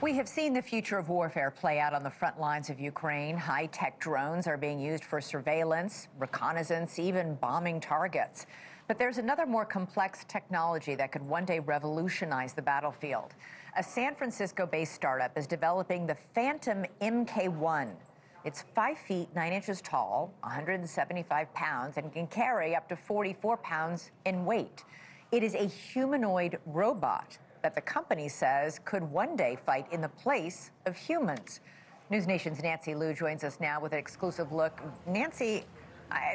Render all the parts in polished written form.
We have seen the future of warfare play out on the front lines of Ukraine. High-tech drones are being used for surveillance, reconnaissance, even bombing targets. But there's another more complex technology that could one day revolutionize the battlefield. A San Francisco-based startup is developing the Phantom Mk1. It's 5 feet 9 inches tall, 175 pounds, and can carry up to 44 pounds in weight. It is a humanoid robot that the company says could one day fight in the place of humans. NewsNation's Nancy Liu joins us now with an exclusive look. Nancy,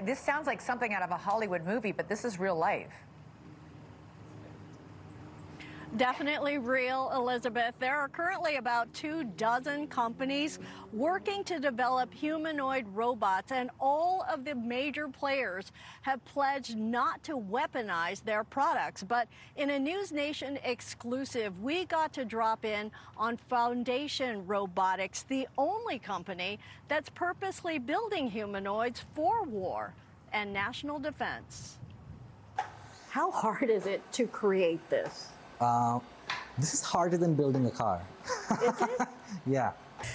this sounds like something out of a Hollywood movie, but this is real life. Definitely real, Elizabeth. There are currently about 24 companies working to develop humanoid robots, and all of the major players have pledged not to weaponize their products. But in a NewsNation exclusive, we got to drop in on Foundation Robotics, the only company that's purposely building humanoids for war and national defense. How hard is it to create this? This is harder than building a car. Is it? Yeah.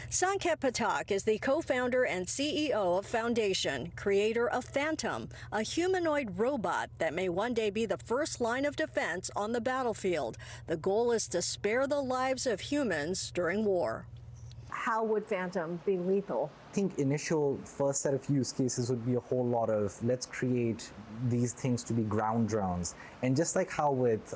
Sanket Patak is the co-founder and CEO of Foundation, creator of Phantom, a humanoid robot that may one day be the first line of defense on the battlefield. The goal is to spare the lives of humans during war. How would Phantom be lethal? I think initial first set of use cases would be a whole lot of let's create these things to be ground drones. And just like how with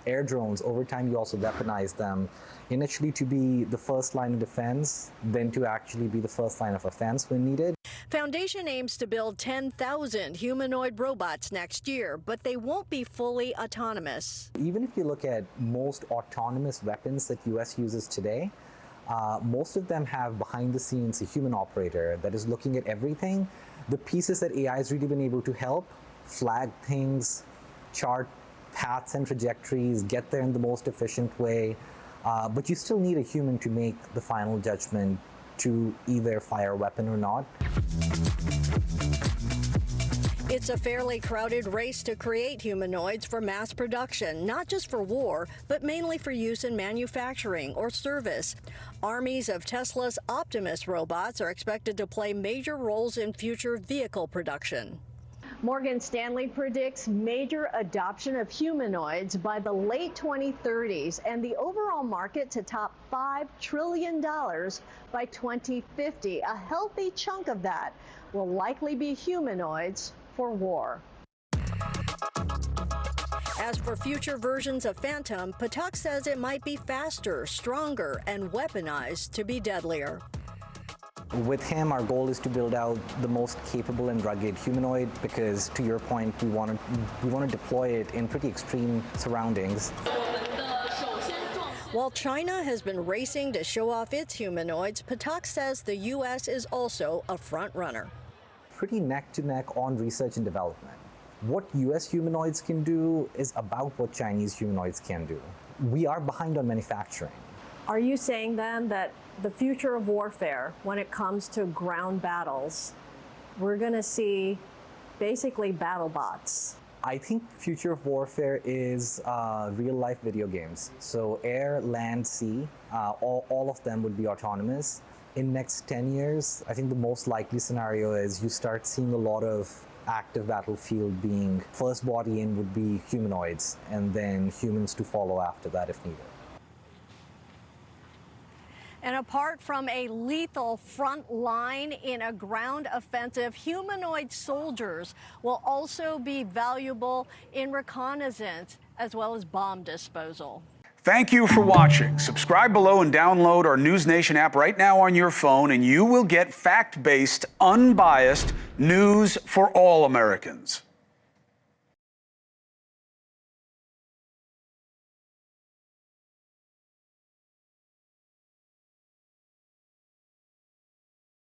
air drones, over time you also weaponize them, initially to be the first line of defense, then to actually be the first line of offense when needed. Foundation aims to build 10,000 humanoid robots next year, but they won't be fully autonomous. Even if you look at most autonomous weapons that US uses today, most of them have behind the scenes a human operator that is looking at everything. The pieces that AI has really been able to help, flag things, chart paths and trajectories, get there in the most efficient way. But you still need a human to make the final judgment to either fire a weapon or not. It's a fairly crowded race to create humanoids for mass production, not just for war, but mainly for use in manufacturing or service. Armies of Tesla's Optimus robots are expected to play major roles in future vehicle production. Morgan Stanley predicts major adoption of humanoids by the late 2030s and the overall market to top $5 trillion by 2050. A healthy chunk of that will likely be humanoids for war. As for future versions of Phantom, Patak says it might be faster, stronger, and weaponized to be deadlier. With him, our goal is to build out the most capable and rugged humanoid because, to your point, we want to deploy it in pretty extreme surroundings. While China has been racing to show off its humanoids, Patak says the U.S. is also a front runner. Pretty neck to neck on research and development. What US humanoids can do is about what Chinese humanoids can do. We are behind on manufacturing. Are you saying then that the future of warfare, when it comes to ground battles, we're going to see basically battle bots? I think the future of warfare is real-life video games. So air, land, sea, all of them would be autonomous. In next 10 years, I think the most likely scenario is you start seeing a lot of active battlefield being first body in would be humanoids, and then humans to follow after that if needed. And apart from a lethal front line in a ground offensive, humanoid soldiers will also be valuable in reconnaissance as well as bomb disposal. Thank you for watching. Subscribe below and download our NewsNation app right now on your phone, and you will get fact-based, unbiased news for all Americans.